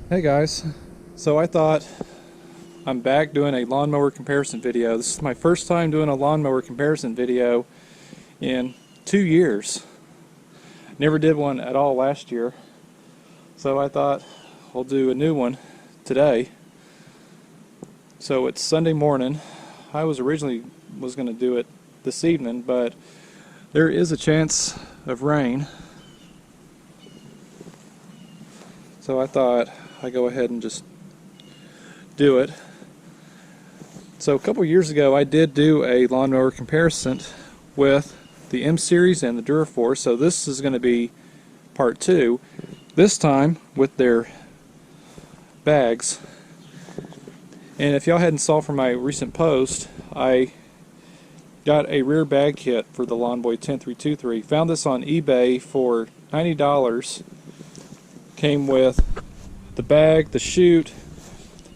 Hey guys, so I thought I'm back doing a lawnmower comparison video. This is my first time doing a lawnmower comparison video in 2 years. Never did one at all last year, so I thought I'll do a new one today. So it's Sunday morning. I was originally going to do it this evening, but there is a chance of rain. So I thought I'd go ahead and just do it. So a couple years ago I did do a lawnmower comparison with the M series and the Duraforce, so this is going to be part 2, this time with their bags. And if y'all hadn't saw from my recent post, I got a rear bag kit for the Lawnboy M21BMRD. Found this on eBay for $90. Came with the bag, the chute,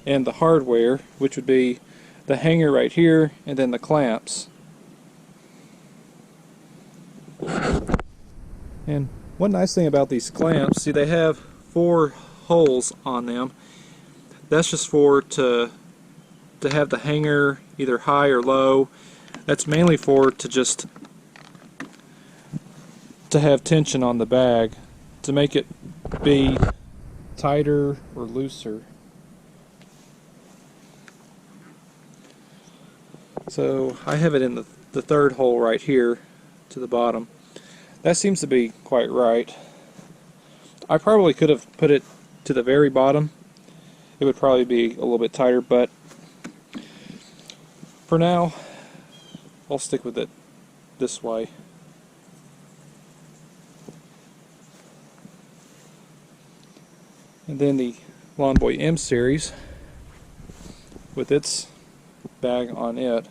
and the hardware, which would be the hanger right here and then the clamps. And one nice thing about these clamps, see, they have 4 holes on them. That's just to have the hanger either high or low. That's mainly to have tension on the bag, to make it be tighter or looser. So I have it in the 3rd hole right here to the bottom. That seems to be quite right. I probably could have put it to the very bottom. It would probably be a little bit tighter, but for now I'll stick with it this way. And then the Lawnboy M series with its bag on it.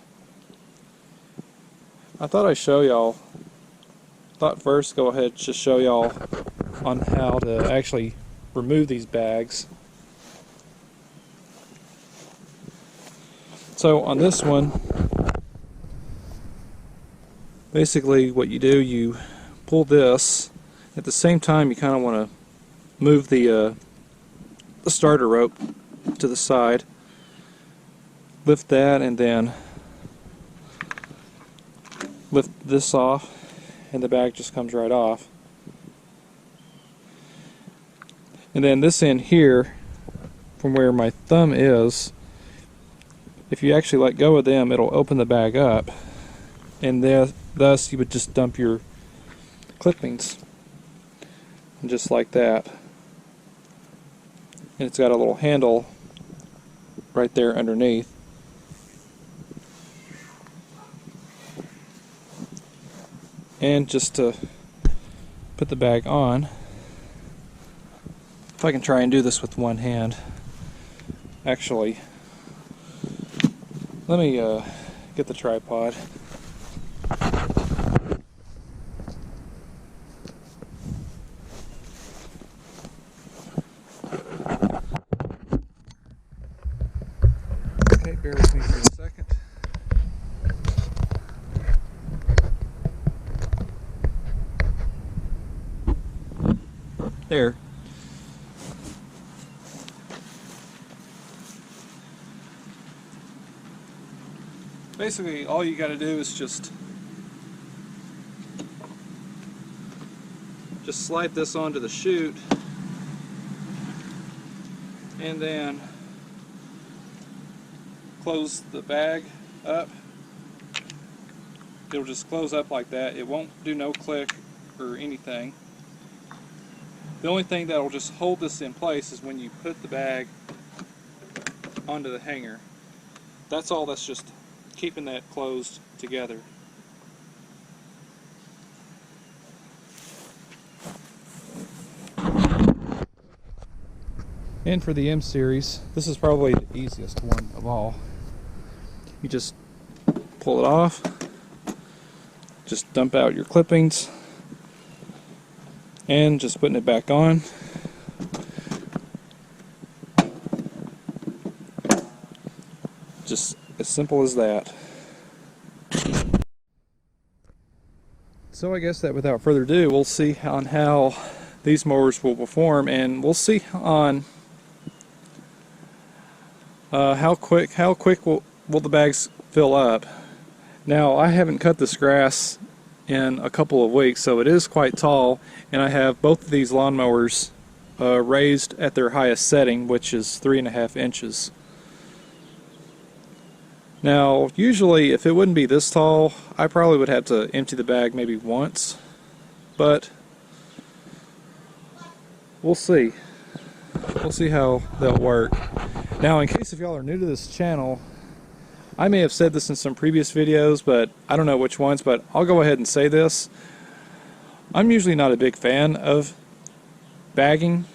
I thought I'd show y'all. Thought first go ahead and just show y'all on how to actually remove these bags. So on this one, basically what you do, you pull this. At the same time, you kind of want to move the starter rope to the side. Lift that and then lift this off, and the bag just comes right off. And then this end here, from where my thumb is, if you actually let go of them, it'll open the bag up, and thus you would just dump your clippings, and just like that. And it's got a little handle right there underneath. And just to put the bag on, if I can try and do this with one hand. Actually, let me get the tripod. Okay, bear with me for a second. There. Basically, all you got to do is just slide this onto the chute, and then close the bag up. It'll just close up like that. It won't do no click or anything. The only thing that will just hold this in place is when you put the bag onto the hanger. That's all that's just keeping that closed together. And for the M series, this is probably the easiest one of all. You just pull it off, just dump out your clippings, and just putting it back on. Just as simple as that. So I guess that without further ado, we'll see on how these mowers will perform, and we'll see on how quick will the bags fill up? Now, I haven't cut this grass in a couple of weeks, so it is quite tall, and I have both of these lawnmowers raised at their highest setting, which is 3.5 inches. Now, usually if it wouldn't be this tall, I probably would have to empty the bag maybe once, but we'll see. We'll see how that'll work. Now, in case if y'all are new to this channel, I may have said this in some previous videos, but I don't know which ones, but I'll go ahead and say this. I'm usually not a big fan of bagging.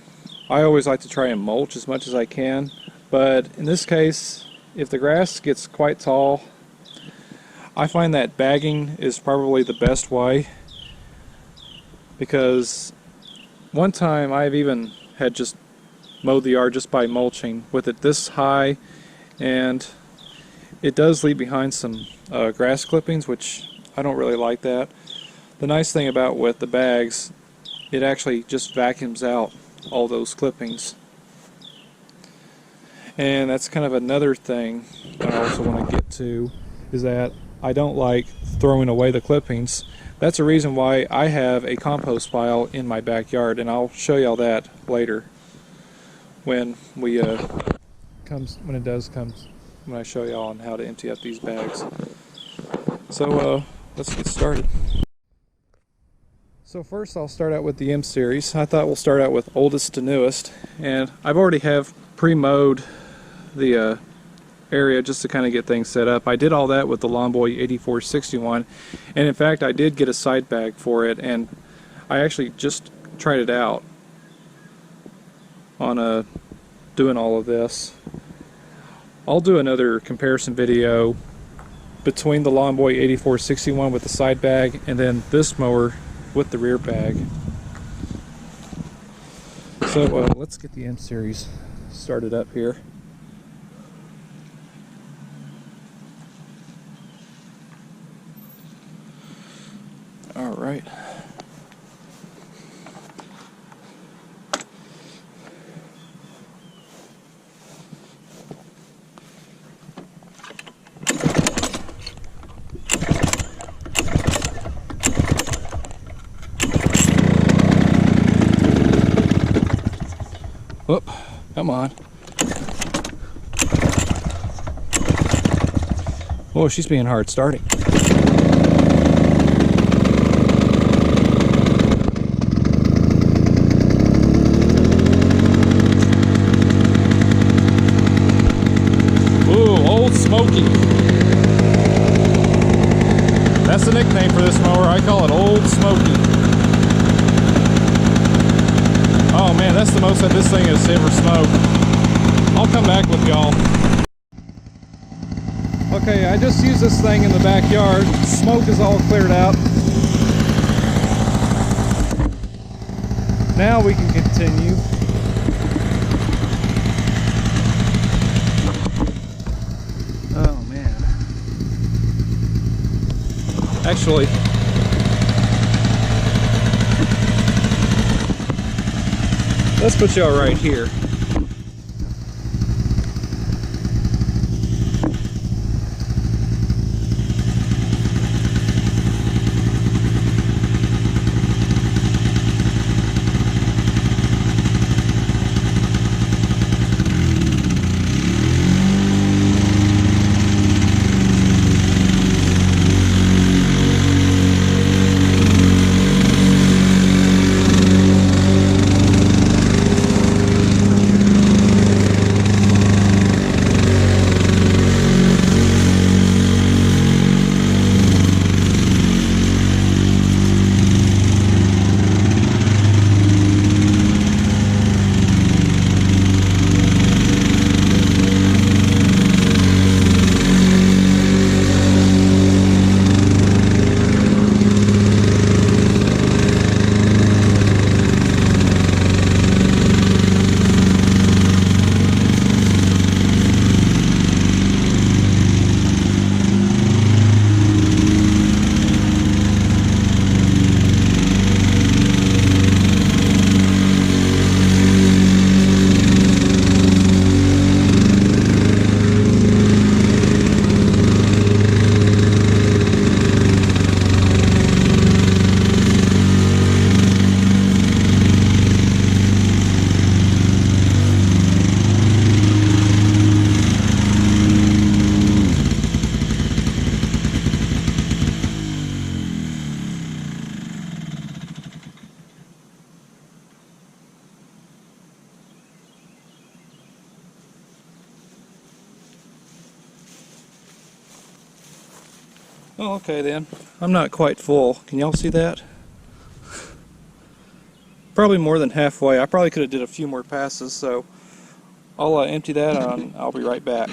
I always like to try and mulch as much as I can, but in this case, if the grass gets quite tall, I find that bagging is probably the best way, because one time I've even had just mowed the yard just by mulching with it this high, and it does leave behind some grass clippings, which I don't really like that. The nice thing about with the bags, it actually just vacuums out all those clippings. And that's kind of another thing that I also want to get to, is that I don't like throwing away the clippings. That's a reason why I have a compost pile in my backyard, and I'll show y'all that later when we when I show y'all on how to empty up these bags. So let's get started. So first I'll start out with the M series. I thought we'll start out with oldest to newest, and I've already have pre-mowed the area just to kind of get things set up. I did all that with the Lawnboy 8461, and in fact I did get a side bag for it, and I actually just tried it out on doing all of this. I'll do another comparison video between the Lawnboy 8461 with the side bag and then this mower with the rear bag. So let's get the M series started up here. All right. Whoop, come on. Oh, she's being hard starting. Ooh, Old Smoky. That's the nickname for this mower. I call it Old Smoky. Oh man, that's the most that this thing has ever smoked. I'll come back with y'all. Okay, I just used this thing in the backyard. Smoke is all cleared out. Now we can continue. Oh man. Actually, let's put y'all right here. Oh, okay then. I'm not quite full. Can y'all see that? Probably more than halfway. I probably could have did a few more passes, so I'll empty that and I'll be right back.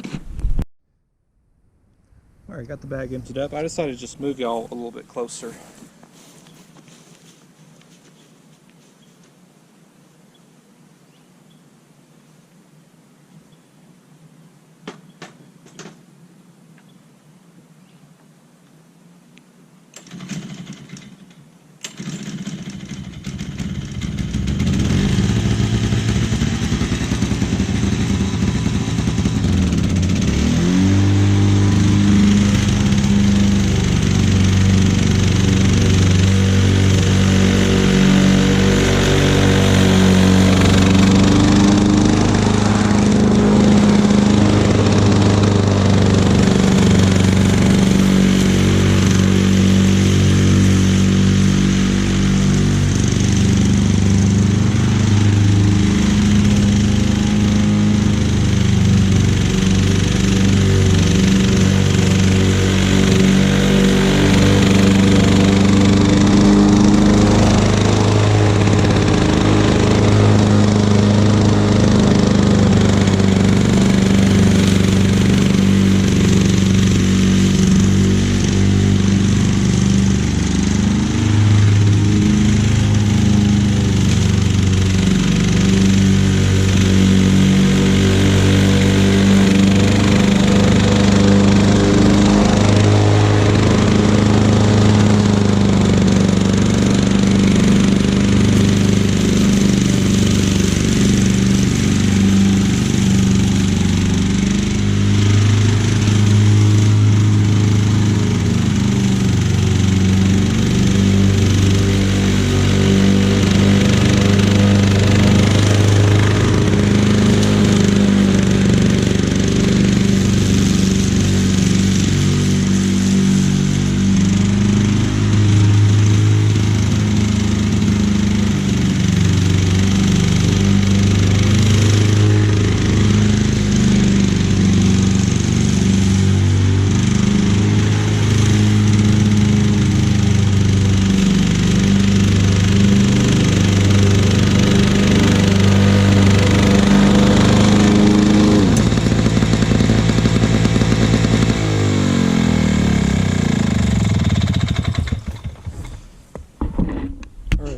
Alright, got the bag emptied up. I decided to just move y'all a little bit closer.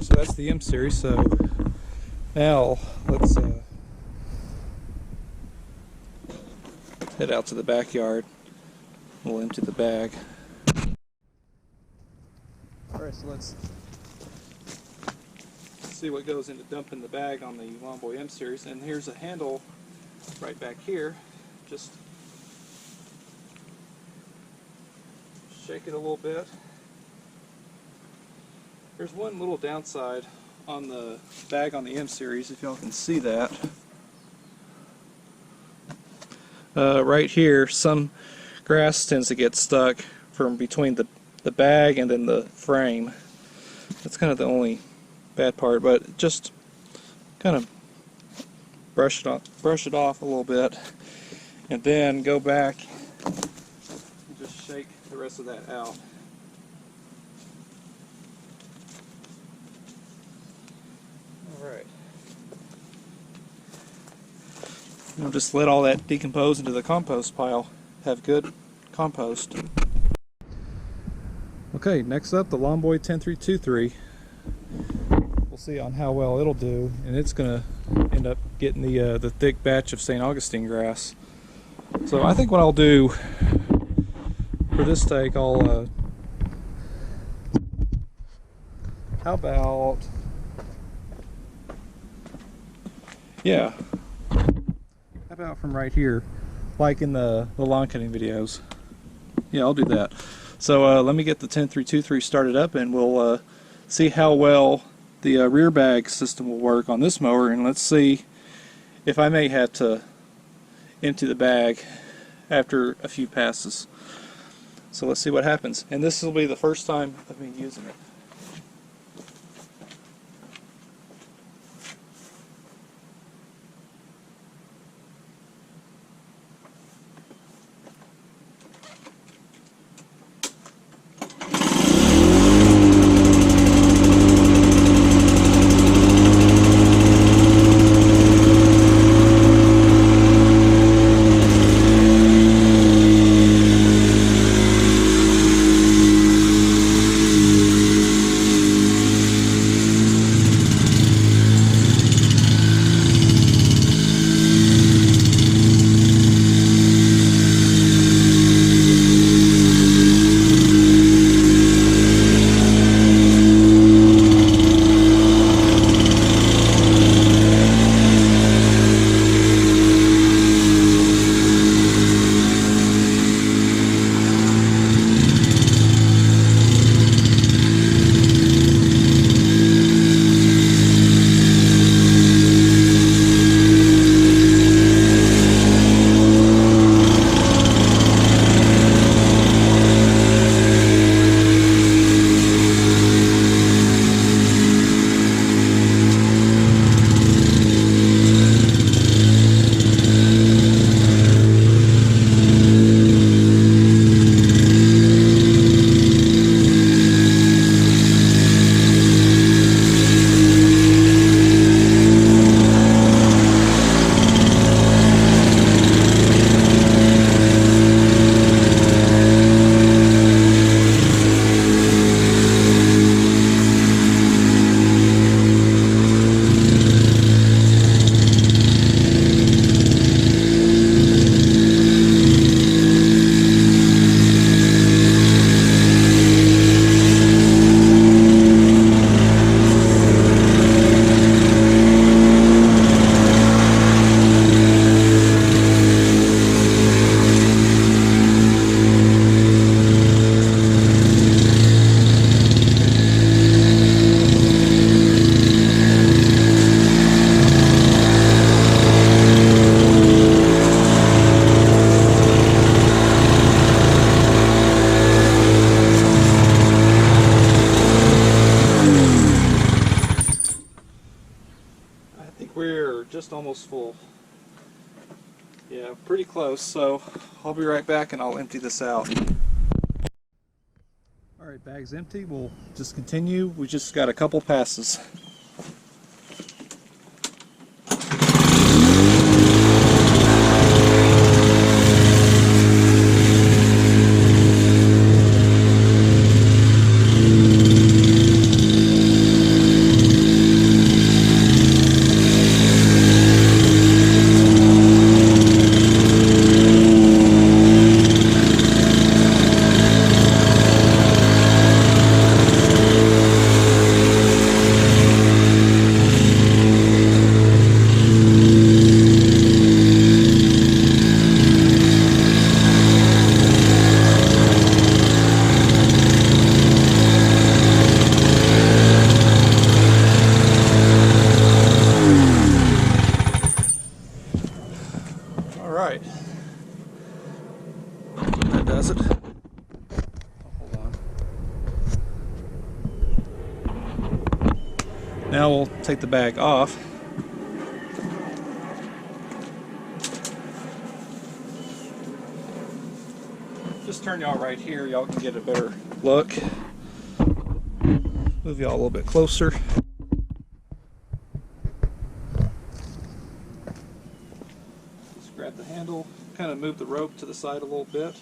So that's the M series. So now let's head out to the backyard. We'll empty the bag. Alright, so let's see what goes into dumping the bag on the Lawnboy M series. And here's a handle right back here. Just shake it a little bit. There's one little downside on the bag on the M series, if y'all can see that. Right here, some grass tends to get stuck from between the bag and then the frame. That's kind of the only bad part, but just kind of brush it off a little bit, and then go back and just shake the rest of that out. Alright. We'll just let all that decompose into the compost pile. Have good compost. Okay, next up, the Lawnboy 10323. We'll see on how well it'll do, and it's going to end up getting the thick batch of St. Augustine grass. So I think what I'll do for this take, I'll how about, yeah, how about from right here, like in the lawn cutting videos. Yeah, I'll do that. So let me get the 10323 started up, and we'll see how well the rear bag system will work on this mower, and let's see if I may have to empty the bag after a few passes. So let's see what happens. And this will be the first time of me using it. almost full. Yeah, pretty close, so I'll be right back and I'll empty this out. Alright, bag's empty. We'll just continue. We just got a couple passes. Alright, that does it. Hold on. Now we'll take the bag off. Just turn y'all right here, y'all can get a better look. Move y'all a little bit closer. Grab the handle, kind of move the rope to the side a little bit.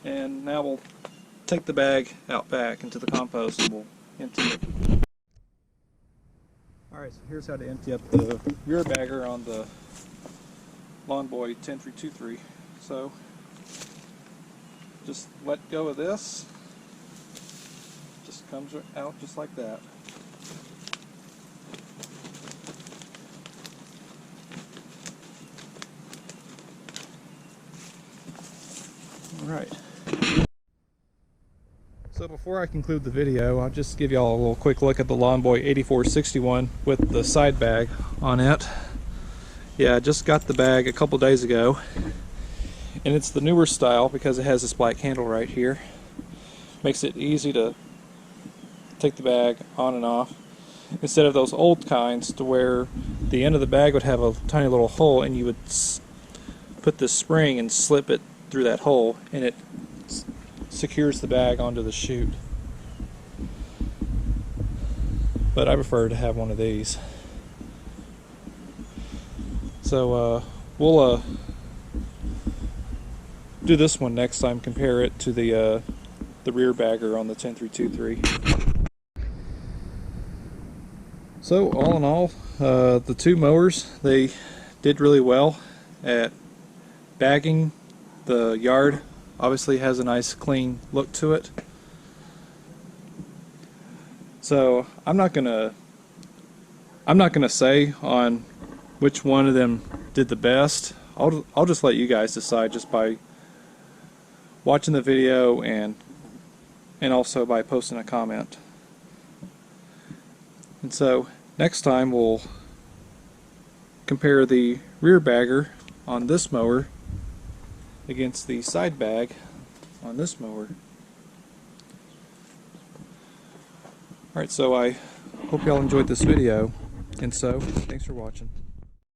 And now we'll take the bag out back into the compost and we'll empty it. Alright, so here's how to empty up the rear bagger on the Lawnboy M21BMRD. So just let go of this. Just comes out just like that. Right. So before I conclude the video, I'll just give y'all a little quick look at the Lawnboy 8461 with the side bag on it. Yeah, I just got the bag a couple days ago, and it's the newer style because it has this black handle right here. Makes it easy to take the bag on and off, instead of those old kinds to where the end of the bag would have a tiny little hole and you would put this spring and slip it through that hole and it secures the bag onto the chute. But I prefer to have one of these. So we'll do this one next time, compare it to the rear bagger on the M21BMRD. So all in all, the two mowers, they did really well at bagging. The yard obviously has a nice clean look to it. So I'm not gonna say on which one of them did the best. I'll just let you guys decide just by watching the video and also by posting a comment. And so next time we'll compare the rear bagger on this mower against the side bag on this mower. Alright, so I hope y'all enjoyed this video, and so thanks for watching.